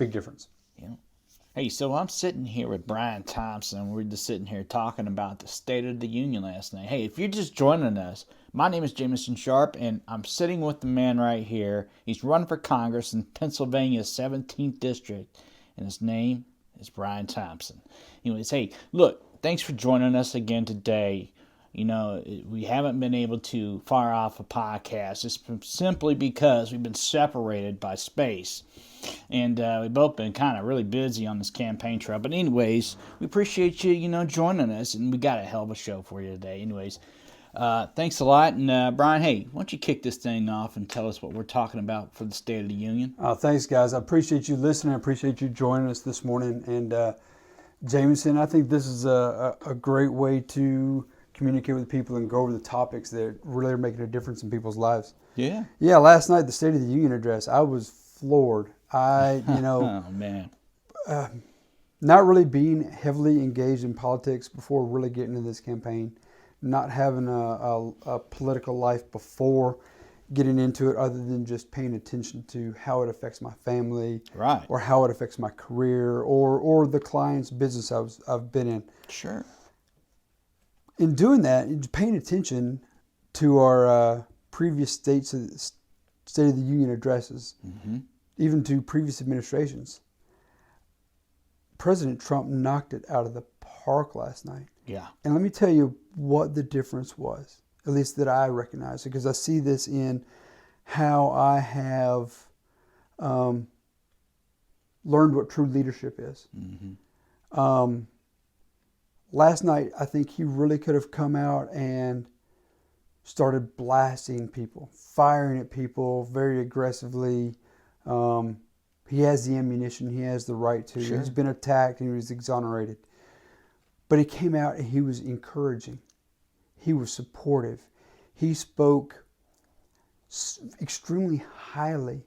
Big difference. Yeah. Hey, so I'm sitting here with Brian Thomsen. We're just sitting here talking about the State of the Union last night. Hey, if you're just joining us, my name is Jameson Sharp, and I'm sitting with the man right here. He's running for Congress in Pennsylvania's 17th District, and his name is Brian Thomsen. Anyways, hey, look, thanks for joining us again today. You know, we haven't been able to fire off a podcast just simply because we've been separated by space. And we've both been kind of really busy on this campaign trail. But anyways, we appreciate you, joining us. And we got a hell of a show for you today. Anyways, thanks a lot. And Brian, hey, why don't you kick this thing off and tell us what we're talking about for the State of the Union? Thanks, guys. I appreciate you listening. I appreciate you joining us this morning. And Jameson, I think this is a great way to communicate with people and go over the topics that really are making a difference in people's lives. Yeah. Yeah, last night, the State of the Union address, I was floored. Oh, man. Not really being heavily engaged in politics before really getting into this campaign, not having a political life before getting into it other than just paying attention to how it affects my family, Right. or how it affects my career or the client's business I've been in. Sure. In doing that, paying attention to our previous State of the Union addresses, even to previous administrations, President Trump knocked it out of the park last night. Yeah. And let me tell you what the difference was, at least that I recognize, because I see this in how I have learned what true leadership is. Last night, I think he really could have come out and started blasting people, firing at people very aggressively. He has the ammunition. He has the right to. Sure. He's been attacked and he was exonerated. But he came out and he was encouraging. He was supportive. He spoke extremely highly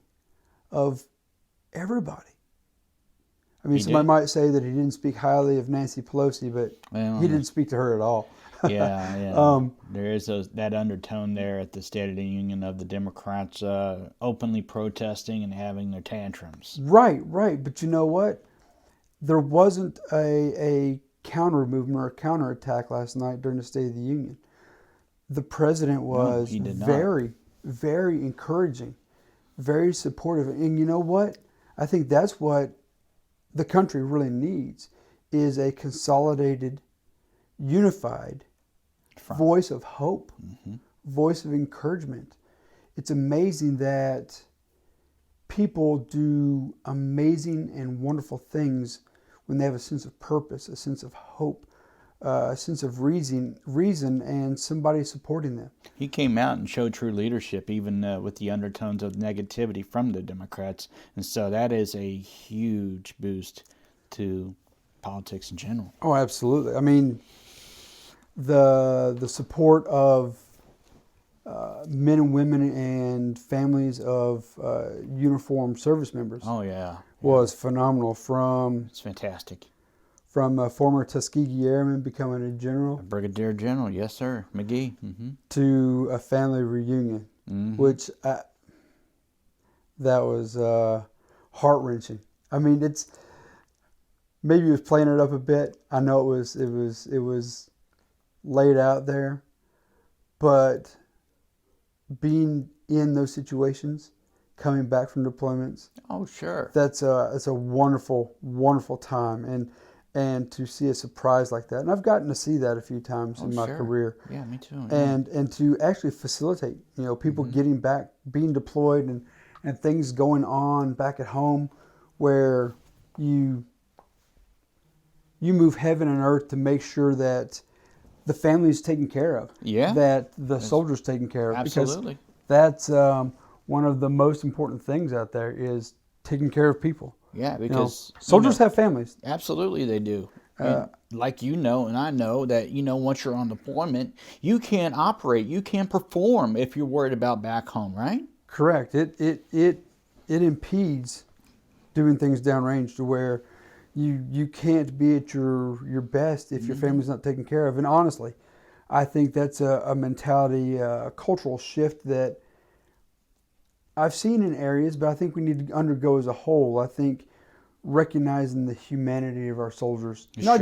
of everybody. I mean, somebody might say that he didn't speak highly of Nancy Pelosi, but he didn't speak to her at all. Yeah. There is that undertone there at the State of the Union of the Democrats openly protesting and having their tantrums. Right. But you know what? There wasn't a counter movement or a counterattack last night during the State of the Union. The president was very, very encouraging, very supportive. And you know what? I think that's what the country really needs, is a consolidated, unified voice of hope, voice of encouragement. It's amazing that people do amazing and wonderful things when they have a sense of purpose, a sense of hope, a sense of reason, and somebody supporting them. He came out and showed true leadership, even with the undertones of negativity from the Democrats. And so that is a huge boost to politics in general. Oh, absolutely. I mean, the support of men and women and families of uniformed service members was phenomenal. It's fantastic. From a former Tuskegee Airman becoming a general. A brigadier general, yes, sir. McGee. To a family reunion, which that was heart-wrenching. I mean, maybe he was playing it up a bit. I know it was laid out there, but being in those situations, coming back from deployments. Oh, sure. That's a wonderful, wonderful time, and to see a surprise like that. And I've gotten to see that a few times in my career. Yeah, me too. And to actually facilitate, people getting back, being deployed, and things going on back at home, where you move heaven and earth to make sure that the family is taken care of. Yeah. That the soldiers taken care of. Absolutely. Because that's one of the most important things out there, is taking care of people. Yeah, because soldiers have families. Absolutely, they do. Like and I know that once you're on deployment, you can't operate, you can't perform if you're worried about back home, right? Correct. It impedes doing things downrange to where you can't be at your best if your family's not taken care of. And honestly, I think that's a mentality, a cultural shift that I've seen in areas, but I think we need to undergo as a whole. I think recognizing the humanity of our soldiers, Sure. not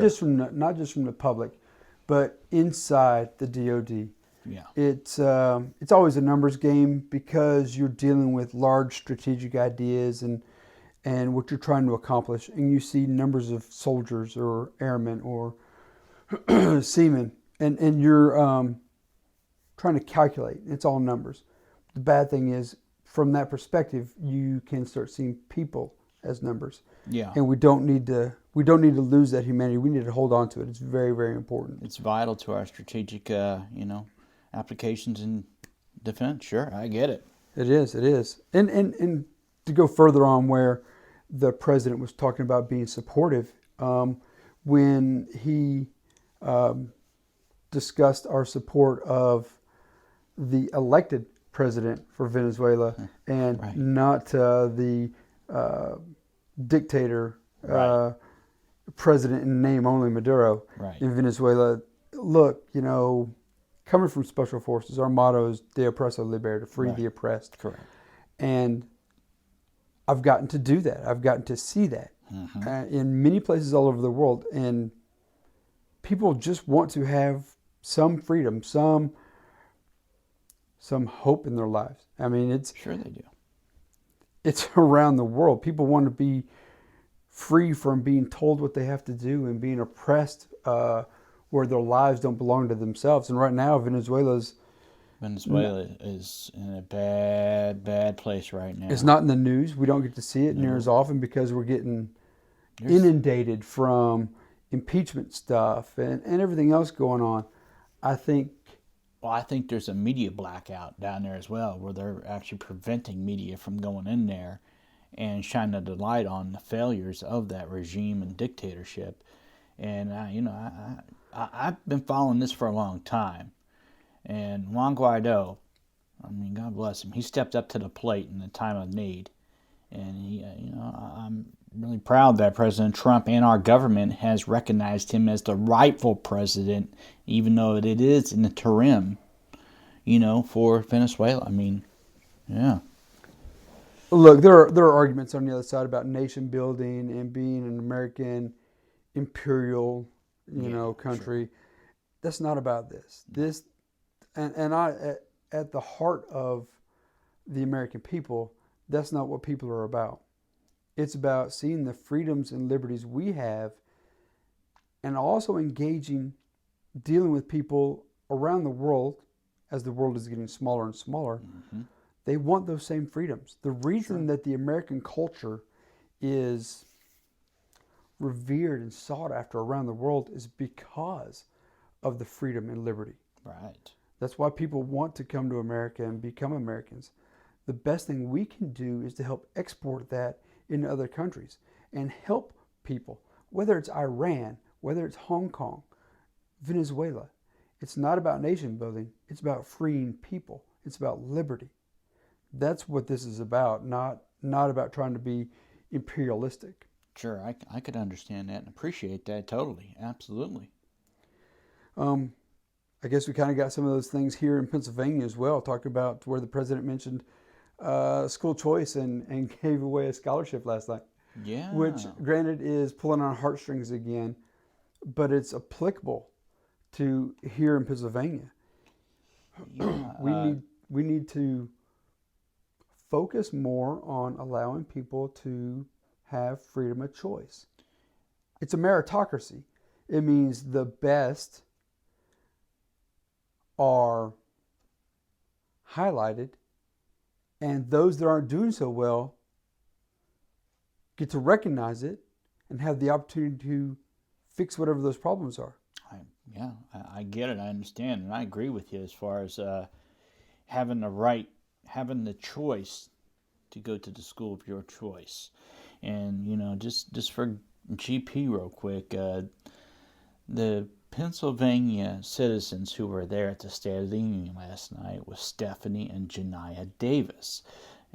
just from the public, but inside the DoD. Yeah. It's always a numbers game because you're dealing with large strategic ideas and what you're trying to accomplish, and you see numbers of soldiers or airmen or seamen, and you're trying to calculate. It's all numbers. The bad thing is, from that perspective, you can start seeing people as numbers. Yeah. And we don't need to lose that humanity. We need to hold on to it. It's very, very important. It's vital to our strategic, applications in defense. Sure, I get it. It is. And to go further on where the president was talking about being supportive, when he discussed our support of the elected president for Venezuela and Right. not the dictator Right. president in name only, Maduro, Right. in Venezuela. Look, coming from Special Forces, our motto is De Oppresso Libera, to free Right. the oppressed. Correct. And I've gotten to do that. I've gotten to see that in many places all over the world. And people just want to have some freedom, some hope in their lives. I mean, Sure they do. it's around the world. People want to be free from being told what they have to do and being oppressed where their lives don't belong to themselves. And right now, Venezuela is in a bad place right now. It's not in the news. We don't get to see it near as often because we're getting inundated from impeachment stuff and everything else going on. I think there's a media blackout down there as well, where they're actually preventing media from going in there and shining the light on the failures of that regime and dictatorship. And I've been following this for a long time. And Juan Guaido, I mean, God bless him, he stepped up to the plate in the time of need. And I'm really proud that President Trump and our government has recognized him as the rightful president, even though it is an interim, for Venezuela. I mean, yeah. Look, there are arguments on the other side about nation building and being an American imperial, country. Sure. That's not about this. And at the heart of the American people, that's not what people are about. It's about seeing the freedoms and liberties we have and also dealing with people around the world as the world is getting smaller and smaller. Mm-hmm. They want those same freedoms. The reason that the American culture is revered and sought after around the world is because of the freedom and liberty. Right. That's why people want to come to America and become Americans. The best thing we can do is to help export that into other countries and help people, whether it's Iran, whether it's Hong Kong, Venezuela. It's not about nation building. It's about freeing people. It's about liberty. That's what this is about, not about trying to be imperialistic. Sure, I could understand that and appreciate that totally. Absolutely. I guess we kind of got some of those things here in Pennsylvania as well. Talked about where the president mentioned school choice and gave away a scholarship last night. Yeah. Which, granted, is pulling on heartstrings again, but it's applicable to here in Pennsylvania. Yeah, we need to focus more on allowing people to have freedom of choice. It's a meritocracy. It means the best are highlighted, and those that aren't doing so well get to recognize it and have the opportunity to fix whatever those problems are. I get it. I understand, and I agree with you as far as having the choice to go to the school of your choice. And just for GP real quick, the Pennsylvania citizens who were there at the State of the Union last night was Stephanie and Janiah Davis.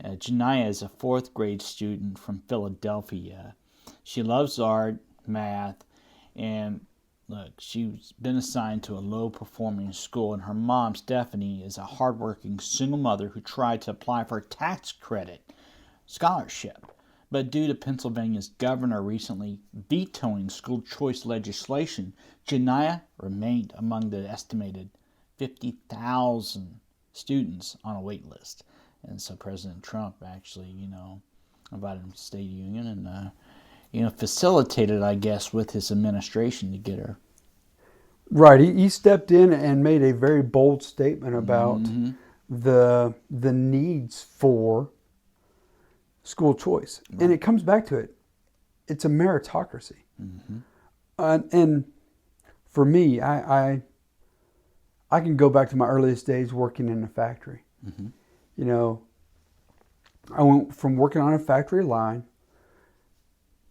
Janiah is a 4th grade student from Philadelphia. She loves art, math, and look, she's been assigned to a low-performing school, and her mom, Stephanie, is a hardworking single mother who tried to apply for a tax credit scholarship. But due to Pennsylvania's governor recently vetoing school choice legislation, Janiah remained among the estimated 50,000 students on a wait list. And so President Trump actually, invited him to State Union and, facilitated, I guess, with his administration to get her. Right. He stepped in and made a very bold statement about the needs for school choice. Right. And it comes back to it. It's a meritocracy. And for me, I can go back to my earliest days working in a factory. I went from working on a factory line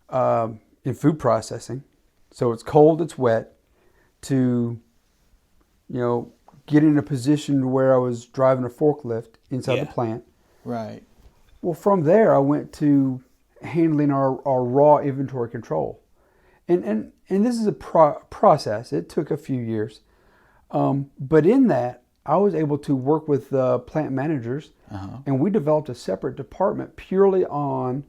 in food processing, so it's cold, it's wet, to, get in a position where I was driving a forklift inside the plant. Right. Well, from there, I went to handling our raw inventory control. And this is a process. It took a few years. But in that, I was able to work with plant managers, and we developed a separate department purely on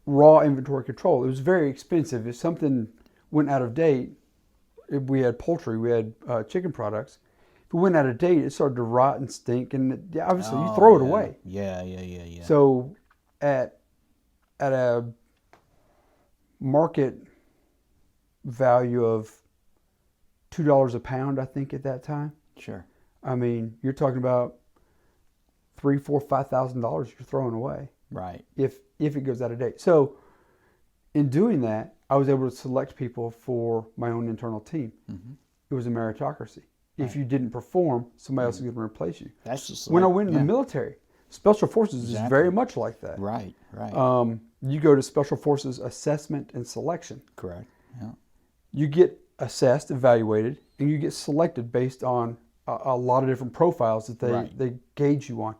raw inventory control. It was very expensive. If something went out of date, if we had poultry, we had chicken products. If it went out of date, it started to rot and stink, and obviously you throw it away. Yeah. So at a market value of $2 a pound, I think at that time. Sure. I mean, you're talking about $3,000, $4,000, $5,000 you're throwing away. Right. If it goes out of date. So in doing that, I was able to select people for my own internal team. It was a meritocracy. Right. If you didn't perform, somebody else is going to replace you. That's just when I went in the military. Special Forces is very much like that. Right. You go to Special Forces assessment and selection. Correct. Yeah. You get assessed, evaluated, and you get selected based on a lot of different profiles that they gauge you on.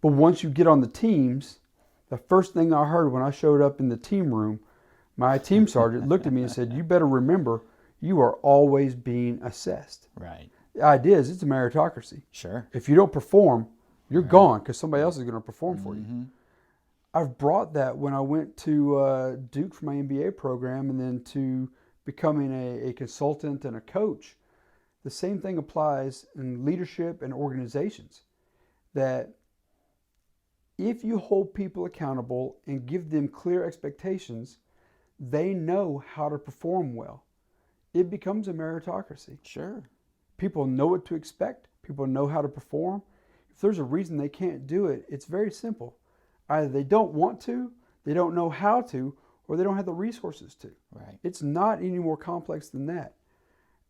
But once you get on the teams, the first thing I heard when I showed up in the team room, my team sergeant looked at me and said, "You better remember, you are always being assessed." Right. The idea is it's a meritocracy. Sure. If you don't perform, you're gone because somebody else is going to perform for you. I've brought that when I went to Duke for my MBA program and then to becoming a consultant and a coach. The same thing applies in leadership and organizations, that if you hold people accountable and give them clear expectations, they know how to perform well. It becomes a meritocracy. Sure. People know what to expect. People know how to perform. If there's a reason they can't do it, it's very simple. Either they don't want to, they don't know how to, or they don't have the resources to. Right. It's not any more complex than that.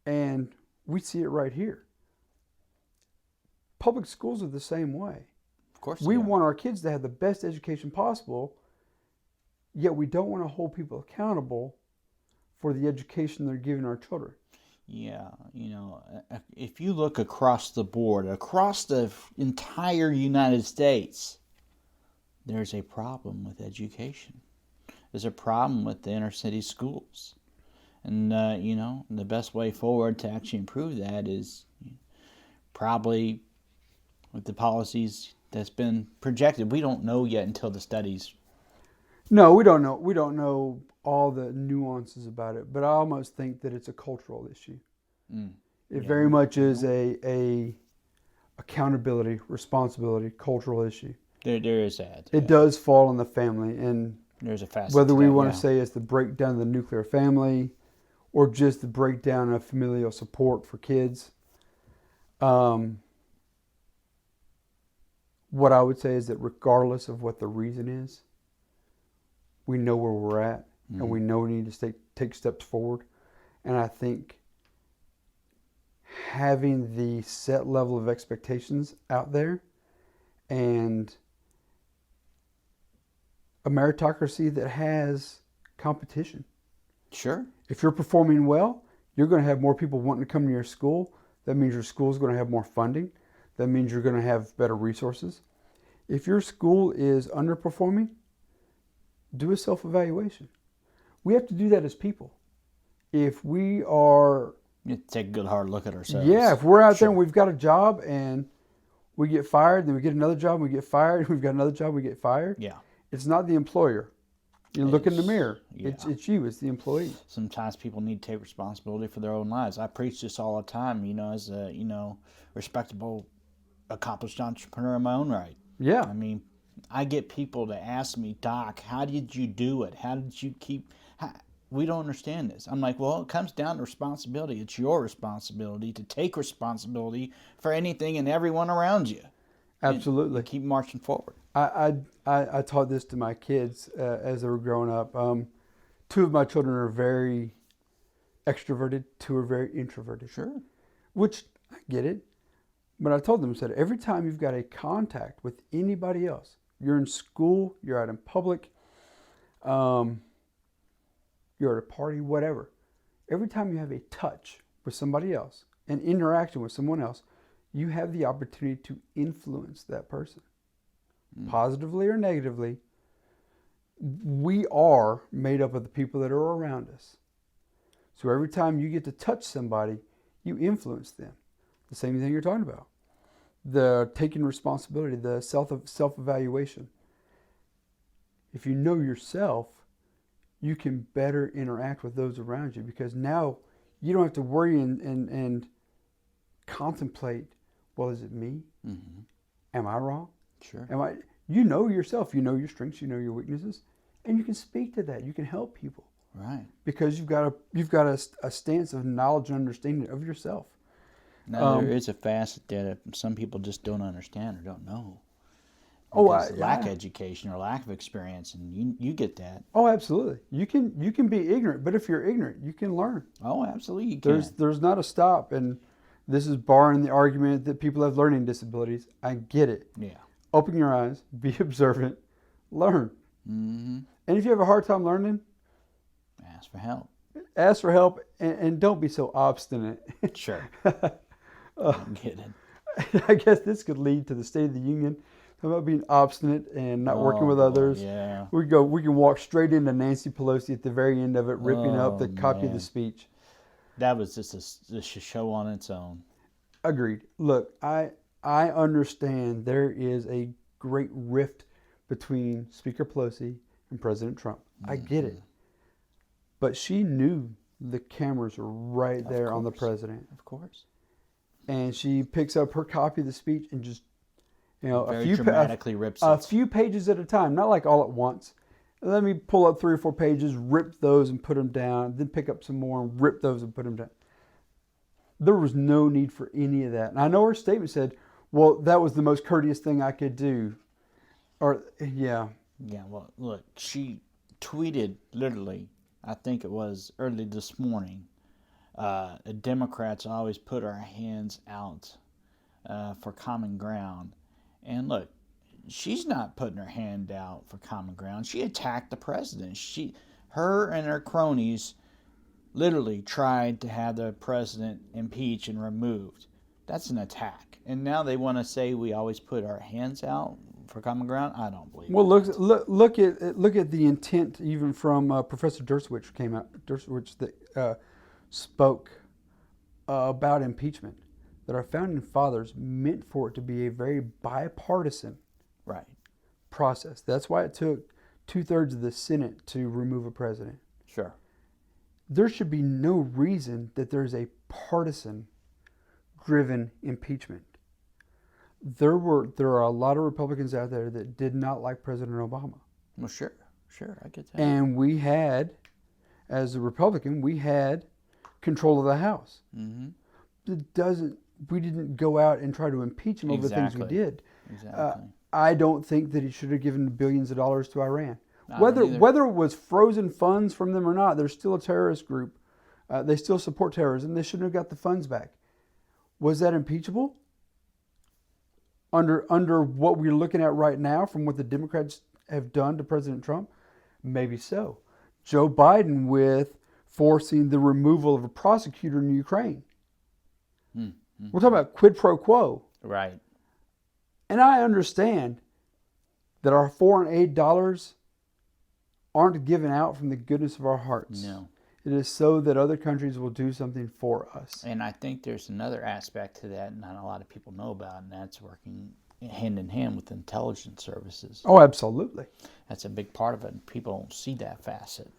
And we see it right here. Public schools are the same way. Of course. We want our kids to have the best education possible, yet we don't want to hold people accountable for the education they're giving our children. Yeah, if you look across the board, across the entire United States, there's a problem with education. There's a problem with the inner city schools. And, the best way forward to actually improve that is probably with the policies that's been projected. We don't know yet until the studies. No, we don't know. We don't know all the nuances about it, but I almost think that it's a cultural issue. It very much is a accountability, responsibility, cultural issue. There is that. It does fall on the family, and there's a facet whether we to that, want to say it's the breakdown of the nuclear family or just the breakdown of familial support for kids. What I would say is that regardless of what the reason is, we know where we're at, and we know we need to take steps forward. And I think having the set level of expectations out there and a meritocracy that has competition. Sure. If you're performing well, you're going to have more people wanting to come to your school. That means your school is going to have more funding. That means you're going to have better resources. If your school is underperforming, do a self-evaluation. We have to do that as people. If we are... You have to take a good hard look at ourselves. Yeah, if we're out there and we've got a job and we get fired, then we get another job, we get fired, we've got another job, we get fired. Yeah. It's not the employer. You look in the mirror. Yeah. It's you. It's the employee. Sometimes people need to take responsibility for their own lives. I preach this all the time, as a, respectable, accomplished entrepreneur in my own right. Yeah. I mean, I get people to ask me, Doc, how did you do it? How did you we don't understand this. I'm like, well, it comes down to responsibility. It's your responsibility to take responsibility for anything and everyone around you. Absolutely. And keep marching forward. I taught this to my kids as they were growing up. Two of my children are very extroverted. Two are very introverted. Sure. Which, I get it. But I told them, I said, every time you've got a contact with anybody else, you're in school, you're out in public, you're at a party, whatever. Every time you have a touch with somebody else, an interaction with someone else, you have the opportunity to influence that person. Positively or negatively. We are made up of the people that are around us. So every time you get to touch somebody, you influence them. The same thing you're talking about. The taking responsibility, the self-evaluation. If you know yourself, you can better interact with those around you, because now you don't have to worry and contemplate, well, is it me? Mm-hmm. Am I wrong? Sure. You know yourself, you know your strengths, you know your weaknesses, and you can speak to that. You can help people. Right. Because you've got a stance of knowledge and understanding of yourself. Now, there is a facet that some people just don't understand or don't know. Lack of education or lack of experience, and you get that. Oh, absolutely. You can be ignorant, but if you're ignorant, you can learn. Oh, absolutely, you can. There's not a stop, and this is barring the argument that people have learning disabilities. I get it. Yeah. Open your eyes, be observant, learn. Mm-hmm. And if you have a hard time learning, ask for help. Ask for help, and don't be so obstinate. Sure. I get it. I guess this could lead to the State of the Union. How about being obstinate and not working with others? Yeah. We can walk straight into Nancy Pelosi at the very end of it, ripping up the copy of the speech. That was just a show on its own. Agreed. Look, I understand there is a great rift between Speaker Pelosi and President Trump. Mm-hmm. I get it. But she knew the cameras were right there on the president. Of course. And she picks up her copy of the speech and just, dramatically rips a few pages at a time, not like all at once. Let me pull up 3 or 4 pages, rip those and put them down, then pick up some more and rip those and put them down. There was no need for any of that. And I know her statement said, well, that was the most courteous thing I could do. Yeah, well, look, she tweeted literally, I think it was early this morning, Democrats always put our hands out for common ground. And look, she's not putting her hand out for common ground. She attacked the president. Her and her cronies literally tried to have the president impeached and removed. That's an attack. And now they want to say we always put our hands out for common ground. I don't believe. Well, look at the intent even from Professor Dershowitz that spoke about impeachment. That our founding fathers meant for it to be a very bipartisan process. That's why it took 2/3 of the Senate to remove a president. Sure. There should be no reason that there's a partisan-driven impeachment. There are a lot of Republicans out there that did not like President Obama. Well, sure, I get that. And we had, as a Republican, control of the House. Mm-hmm. We didn't go out and try to impeach him over the things we did. Exactly. I don't think that he should have given billions of dollars to Iran. Whether it was frozen funds from them or not, they're still a terrorist group. They still support terrorism. They shouldn't have got the funds back. Was that impeachable? Under what we're looking at right now, from what the Democrats have done to President Trump, maybe so. Joe Biden with forcing the removal of a prosecutor in Ukraine. Mm-hmm. We're talking about quid pro quo. Right. And I understand that our foreign aid dollars aren't given out from the goodness of our hearts. No. It is so that other countries will do something for us. And I think there's another aspect to that not a lot of people know about, and that's working hand in hand with intelligence services. Oh, absolutely. That's a big part of it, and people don't see that facet.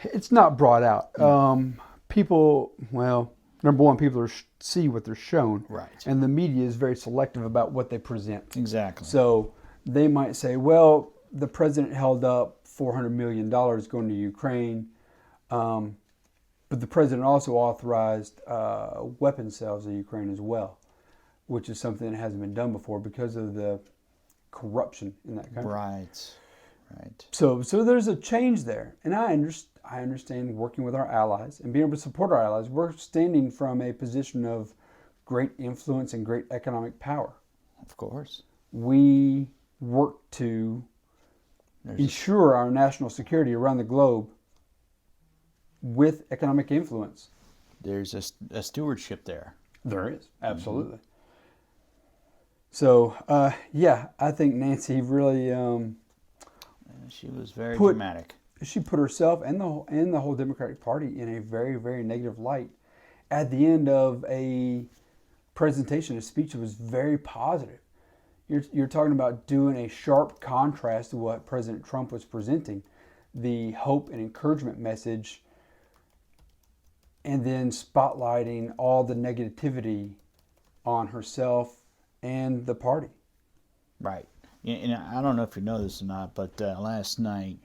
It's not brought out. People, well, number one, people see what they're shown. Right. And the media is very selective about what they present. Exactly. So they might say, well, the president held up $400 million going to Ukraine, but the president also authorized weapon sales to Ukraine as well, which is something that hasn't been done before because of the corruption in that country. Right. Right. So there's a change there, and I understand working with our allies and being able to support our allies. We're standing from a position of great influence and great economic power. Of course. We work to ensure our national security around the globe with economic influence. There's a stewardship there. There is, absolutely. So, I think Nancy really... she was very dramatic. She put herself and the whole Democratic Party in a very, very negative light at the end of a presentation, a speech that was very positive. You're talking about doing a sharp contrast to what President Trump was presenting, the hope and encouragement message, and then spotlighting all the negativity on herself and the party. Right. And I don't know if you know this or not, but last night,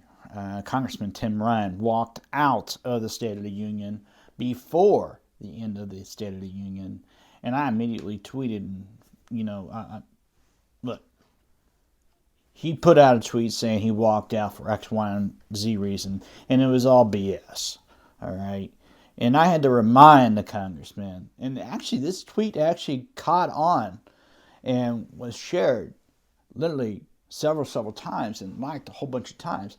Congressman Tim Ryan walked out of the State of the Union before the end of the State of the Union. And I immediately tweeted, look, he put out a tweet saying he walked out for X, Y, and Z reason, and it was all BS. All right. And I had to remind the congressman, and actually this tweet actually caught on and was shared literally several times and liked a whole bunch of times.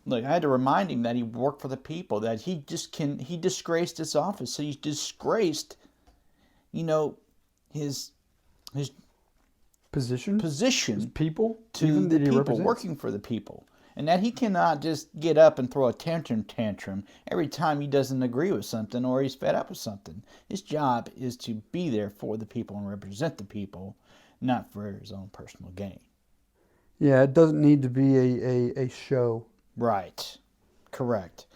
Look, I had to remind him that he worked for the people, that he disgraced his office. So he disgraced, his position, his people, to the people, working for the people. And that he cannot just get up and throw a tantrum every time he doesn't agree with something or he's fed up with something. His job is to be there for the people and represent the people, not for his own personal gain. Yeah, it doesn't need to be a show. Right. Correct.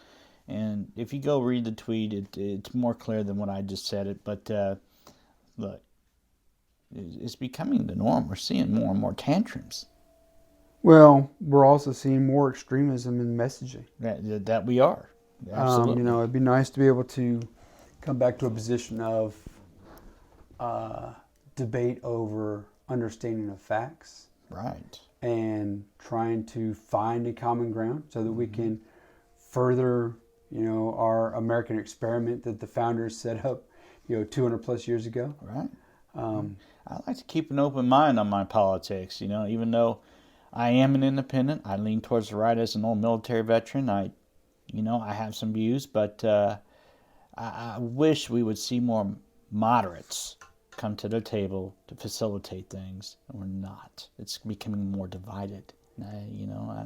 And if you go read the tweet, it's more clear than what I just said it. But look, it's becoming the norm. We're seeing more and more tantrums. Well, we're also seeing more extremism in messaging. That we are. Absolutely. It'd be nice to be able to come back to a position of debate over understanding of facts. Right. And trying to find a common ground so that we can further, our American experiment that the founders set up, 200 plus years ago. Right. I like to keep an open mind on my politics, even though I am an independent. I lean towards the right as an old military veteran. I have some views, but I wish we would see more moderates come to the table to facilitate things, and we're not. It's becoming more divided. I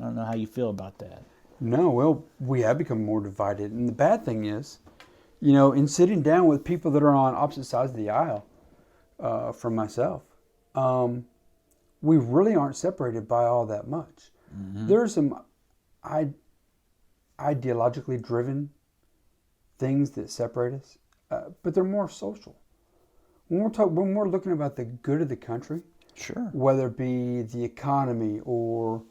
don't know how you feel about that. No, well, we have become more divided. And the bad thing is, in sitting down with people that are on opposite sides of the aisle from myself, we really aren't separated by all that much. Mm-hmm. There are some ideologically driven things that separate us, but they're more social. When we're looking about the good of the country, sure, whether it be the economy or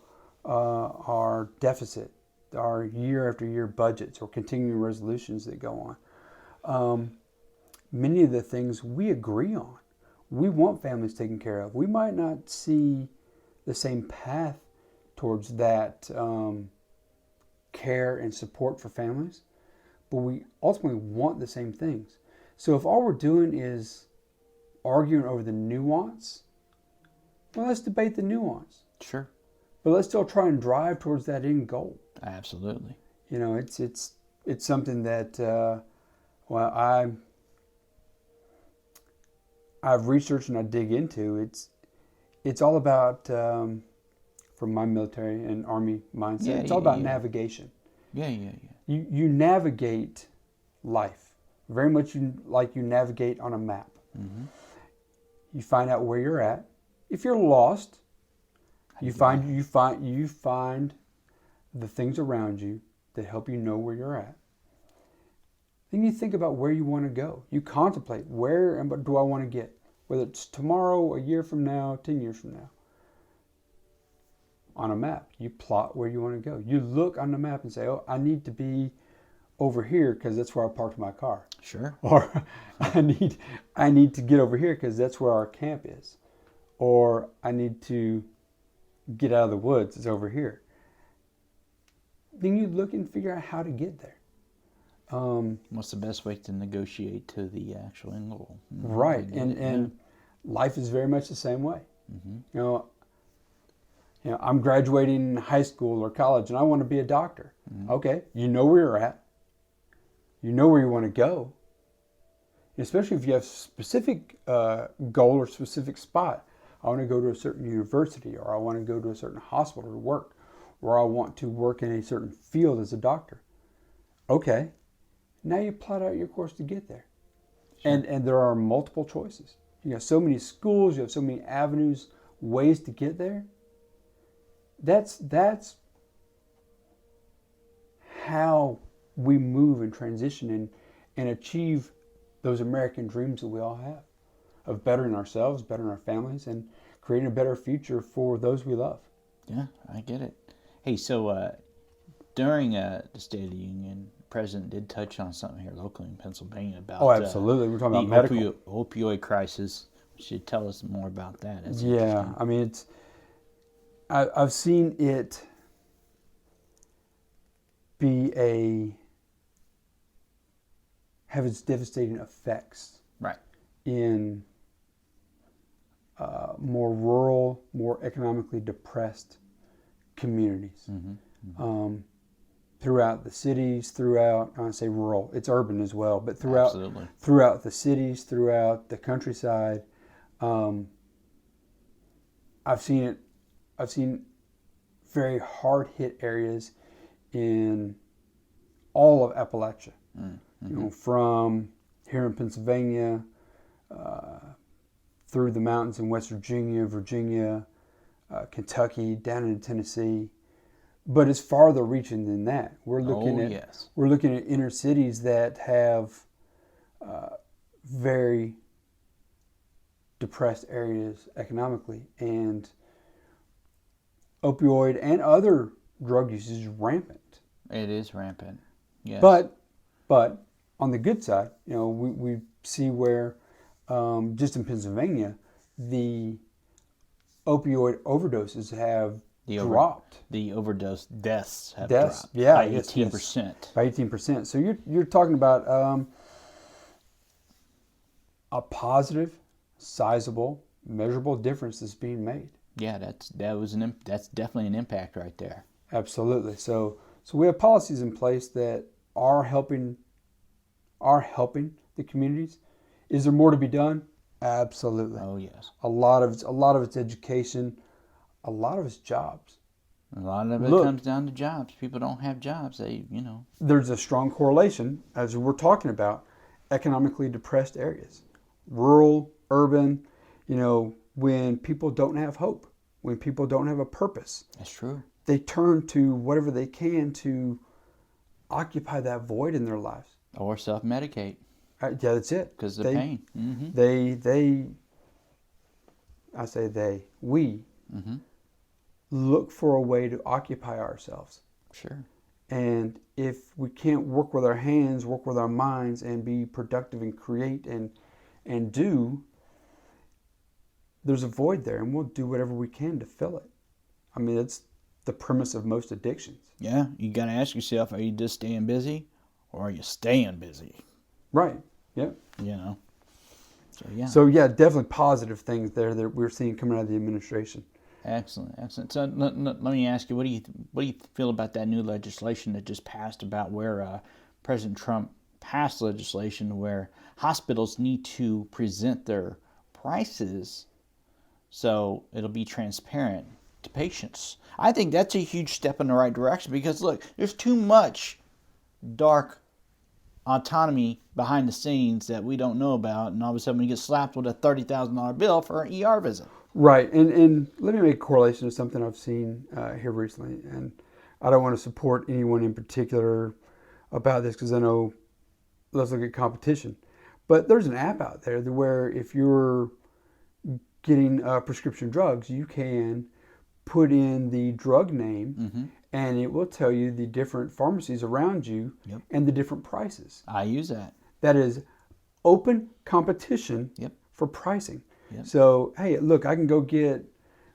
our deficit, our year after year budgets or continuing resolutions that go on, many of the things we agree on. We want families taken care of. We might not see the same path towards that care and support for families, but we ultimately want the same things. So if all we're doing is arguing over the nuance, well, let's debate the nuance. Sure. But let's still try and drive towards that end goal. Absolutely. It's something that I've researched and I dig into. It's all about from my military and Army mindset. It's all about navigation. Yeah. You navigate life very much like you navigate on a map. Mm-hmm. You find out where you're at, if you're lost, you find the things around you that help you know where you're at. Then you think about where you want to go. You contemplate, where and what do I want to get? Whether it's tomorrow, a year from now, 10 years from now. On a map, you plot where you want to go. You look on the map and say, oh, I need to be over here because that's where I parked my car. Sure. Or I need to get over here because that's where our camp is. Or I need to get out of the woods. It's over here. Then you look and figure out how to get there. What's the best way to negotiate to the actual end goal? Right. And life is very much the same way. Mm-hmm. You know, I'm graduating high school or college and I want to be a doctor. Mm-hmm. Okay, you know where you're at. You know where you want to go. Especially if you have a specific goal or specific spot. I want to go to a certain university, or I want to go to a certain hospital to work, or I want to work in a certain field as a doctor. Okay, now you plot out your course to get there. Sure. And there are multiple choices. You have so many schools, you have so many avenues, ways to get there. That's how we move and transition and achieve those American dreams that we all have of bettering ourselves, bettering our families, and creating a better future for those we love. Yeah, I get it. Hey, so during the State of the Union, the President did touch on something here locally in Pennsylvania about absolutely. We're talking about medical opioid crisis. You should tell us more about that. That's I mean, I've seen it have its devastating effects. Right. In more rural, more economically depressed communities. Mm-hmm. Mm-hmm. Throughout the cities, I say rural, it's urban as well, but throughout the cities, throughout the countryside, I've seen very hard hit areas in all of Appalachia. Mm-hmm. You know, from here in Pennsylvania, through the mountains in West Virginia, Kentucky, down into Tennessee. But it's farther reaching than that. We're looking at inner cities that have very depressed areas economically, and opioid and other drug use is rampant. It is rampant. Yes. But on the good side, you know, we see where just in Pennsylvania, the opioid overdoses have dropped. The overdose deaths have dropped by 18%. Yes, by 18%. So you're talking about a positive, sizable, measurable difference that's being made. Yeah, that's definitely an impact right there. Absolutely. So we have policies in place that are helping the communities. Is there more to be done? Absolutely. Oh yes. A lot of it's education, a lot of it's jobs. A lot of it comes down to jobs. People don't have jobs. There's a strong correlation, as we're talking about, economically depressed areas, rural, urban. You know, when people don't have hope, when people don't have a purpose. That's true. They turn to whatever they can to occupy that void in their lives. Or self-medicate. Yeah, that's it. Because of the pain. Mm-hmm. We mm-hmm. look for a way to occupy ourselves. Sure. And if we can't work with our hands, work with our minds, and be productive and create and do, there's a void there, and we'll do whatever we can to fill it. I mean, it's the premise of most addictions. Yeah, you got to ask yourself, are you just staying busy, or are you staying busy? Right. Yep. You know. So yeah, definitely positive things there that we're seeing coming out of the administration. Excellent. So let me ask you, what do you feel about that new legislation that just passed about where President Trump passed legislation where hospitals need to present their prices so it'll be transparent to patients? I think that's a huge step in the right direction because look, there's too much dark autonomy behind the scenes that we don't know about, and all of a sudden we get slapped with a $30,000 bill for an ER visit. Right, and let me make a correlation to something I've seen here recently, and I don't want to support anyone in particular about this because I know, let's look at competition. But there's an app out there where if you're getting prescription drugs, you can put in the drug name and it will tell you the different pharmacies around you and the different prices. I use that. That is open competition for pricing. So, hey, look, I can go get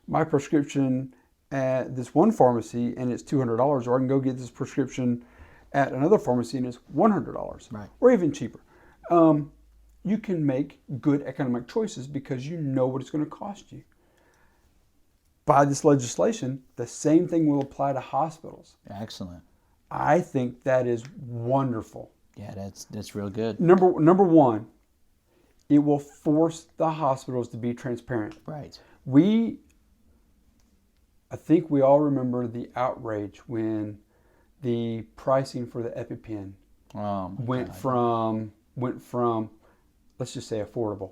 my prescription at this one pharmacy and it's $200, or I can go get this prescription at another pharmacy and it's $100, or even cheaper. You can make good economic choices because you know what it's going to cost you. By this legislation, the same thing will apply to hospitals. Excellent. I think that is wonderful. Yeah, that's real good. Number one, it will force the hospitals to be transparent. Right. I think we all remember the outrage when the pricing for the EpiPen went from, let's just say affordable,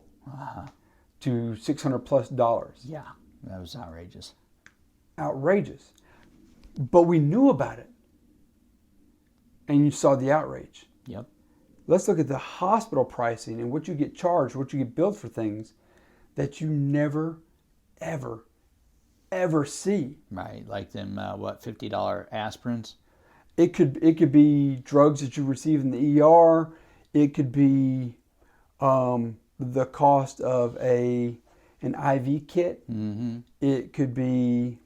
to $600+. Yeah, that was outrageous. Outrageous. But we knew about it. And you saw the outrage. Yep. Let's look at the hospital pricing and what you get charged, what you get billed for things that you never, ever, ever see. Right, like them, $50 aspirins? It could be drugs that you receive in the ER. It could be the cost of an IV kit. It could be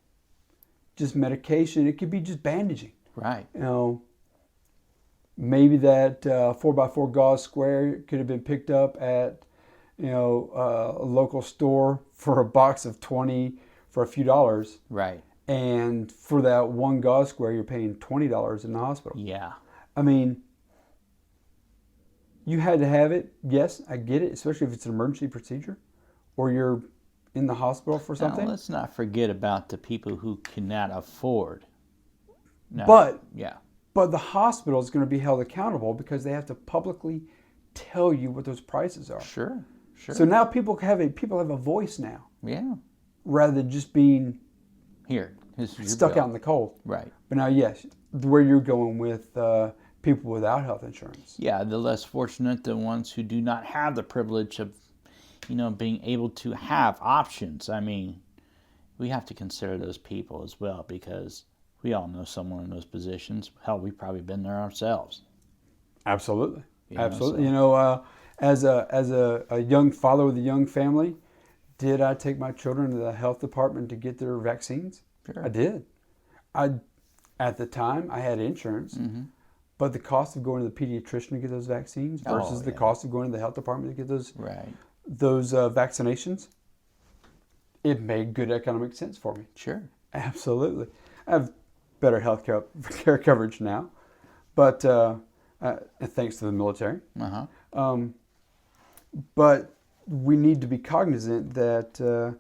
just medication. It could be just bandaging. Right. You know, maybe that 4x4 gauze square could have been picked up at, a local store for a box of 20 for a few dollars. Right. And for that one gauze square, you're paying $20 in the hospital. Yeah. I mean, you had to have it. Yes, I get it, especially if it's an emergency procedure or you're in the hospital for something. Now, let's not forget about the people who cannot afford. No. But the hospital is going to be held accountable because they have to publicly tell you what those prices are. Sure. So now people have a voice now. Yeah. Rather than just being stuck out in the cold. Right. But now, yes, where you're going with people without health insurance. Yeah, the less fortunate, the ones who do not have the privilege of, being able to have options. I mean, we have to consider those people as well because we all know someone in those positions. Hell, we've probably been there ourselves. Absolutely. Absolutely. As a young father with a young family, did I take my children to the health department to get their vaccines? Sure. I did. At the time, I had insurance, but the cost of going to the pediatrician to get those vaccines versus the cost of going to the health department to get those vaccinations, it made good economic sense for me. Sure. Absolutely. I have better health care coverage now, but thanks to the military. But we need to be cognizant that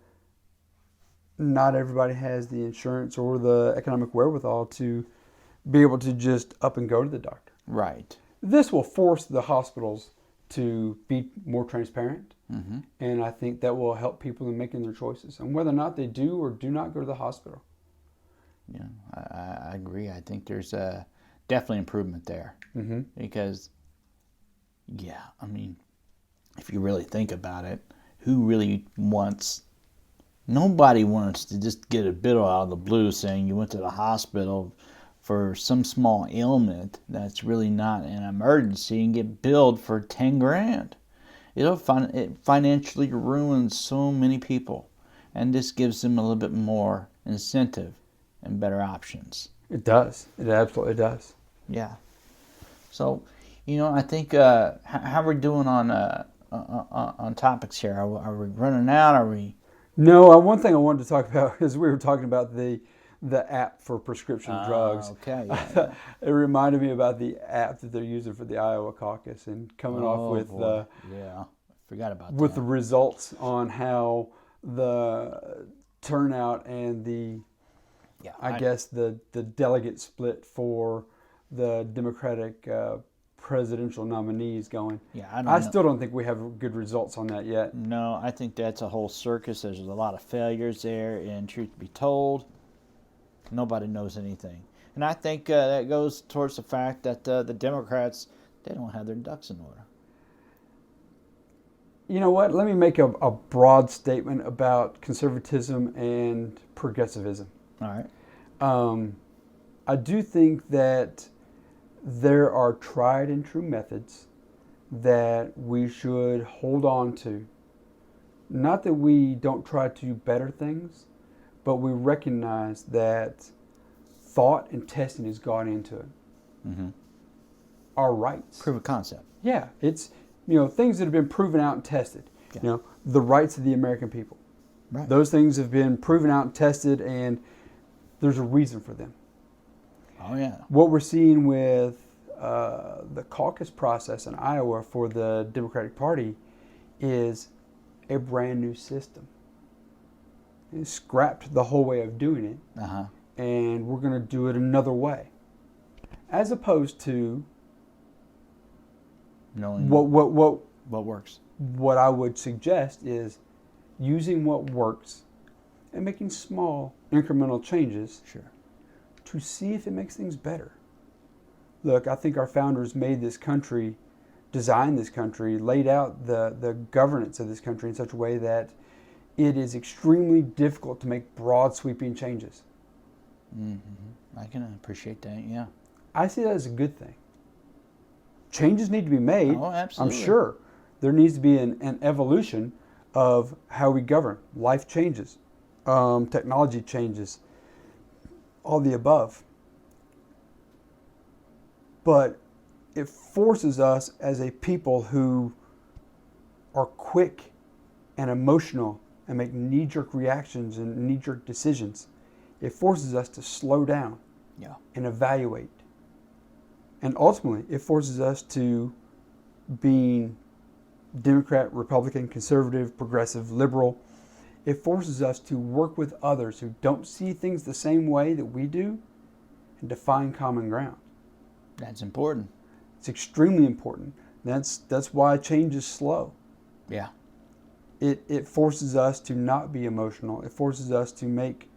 not everybody has the insurance or the economic wherewithal to be able to just up and go to the doctor. Right. This will force the hospitals to be more transparent, and I think that will help people in making their choices and whether or not they do or do not go to the hospital. Yeah, I agree. I think there's definitely improvement there because, I mean, if you really think about it, nobody wants to just get a bill out of the blue saying you went to the hospital for some small ailment that's really not an emergency and get billed for $10,000. It financially ruins so many people, and this gives them a little bit more incentive and better options. It does. It absolutely does. Yeah. So, I think how we're doing on topics here. Are we running out? Are we? No. One thing I wanted to talk about is we were talking about the app for prescription drugs. Okay. Yeah. It reminded me about the app that they're using for the Iowa caucus and coming off with I forgot about with the results on how the turnout and the I guess the delegate split for the Democratic presidential nominees going. Yeah, I still don't think we have good results on that yet. No, I think that's a whole circus. There's a lot of failures there, and truth be told, nobody knows anything. And I think that goes towards the fact that the Democrats, they don't have their ducks in order. You know what? Let me make a broad statement about conservatism and progressivism. All right. I do think that there are tried and true methods that we should hold on to. Not that we don't try to better things, but we recognize that thought and testing has gone into it. Mm-hmm. Our rights. Proof of concept. Yeah, it's things that have been proven out and tested. Yeah. The rights of the American people. Right. Those things have been proven out and tested, and there's a reason for them. Oh yeah. What we're seeing with the caucus process in Iowa for the Democratic Party is a brand new system. It scrapped the whole way of doing it, and we're going to do it another way, as opposed to knowing what works. What I would suggest is using what works and making small incremental changes. Sure. To see if it makes things better. Look, I think our founders made this country, designed this country, laid out the governance of this country in such a way that it is extremely difficult to make broad sweeping changes. Mm-hmm. I can appreciate that, yeah. I see that as a good thing. Changes need to be made. Oh, absolutely. I'm sure. There needs to be an evolution of how we govern. Life changes. Technology changes. All the above. But it forces us as a people who are quick and emotional and make knee-jerk reactions and knee-jerk decisions. It forces us to slow down and evaluate. And ultimately, it forces us to being Democrat, Republican, conservative, progressive, liberal. It forces us to work with others who don't see things the same way that we do and to find common ground. That's important. It's extremely important. That's why change is slow. Yeah. It forces us to not be emotional. It forces us to make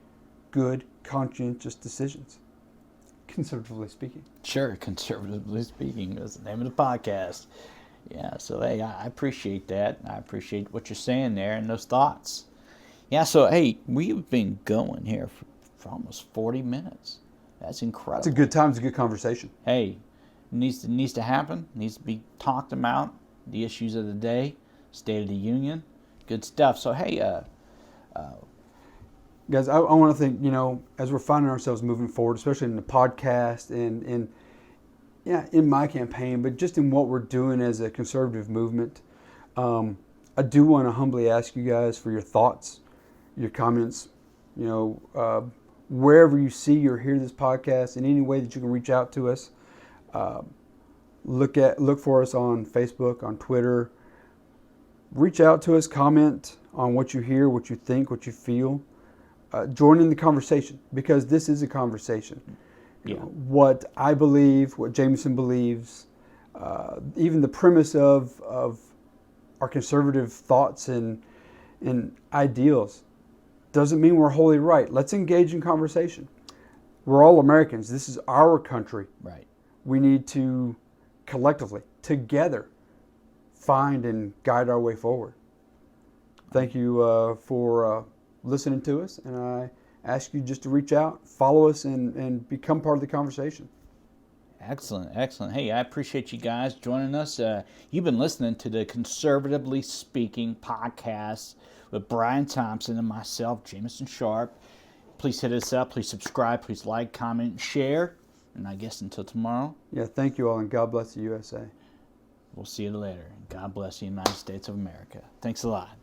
good, conscientious decisions, conservatively speaking. Sure, conservatively speaking. That's the name of the podcast. Yeah, so hey, I appreciate that. I appreciate what you're saying there and those thoughts. Yeah, so hey, we've been going here for almost 40 minutes. That's incredible. It's a good time. It's a good conversation. Hey, it needs to happen. It needs to be talked about. The issues of the day, State of the Union, good stuff. So hey, guys, I want to think, as we're finding ourselves moving forward, especially in the podcast and in my campaign, but just in what we're doing as a conservative movement, I do want to humbly ask you guys for your thoughts, your comments, wherever you see or hear this podcast, in any way that you can reach out to us. Look for us on Facebook, on Twitter. Reach out to us, comment on what you hear, what you think, what you feel. Join in the conversation, because this is a conversation. Yeah. What I believe, what Jameson believes, even the premise of our conservative thoughts and ideals doesn't mean we're wholly right. Let's engage in conversation. We're all Americans. This is our country. Right. We need to collectively, together, find and guide our way forward. Thank you for listening to us, and I ask you just to reach out, follow us, and become part of the conversation. Excellent. Hey, I appreciate you guys joining us. You've been listening to the Conservatively Speaking podcast with Brian Thomsen and myself, Jameson Sharp. Please hit us up. Please subscribe. Please like, comment, share. And I guess until tomorrow. Yeah, thank you all, and God bless the USA. We'll see you later. God bless the United States of America. Thanks a lot.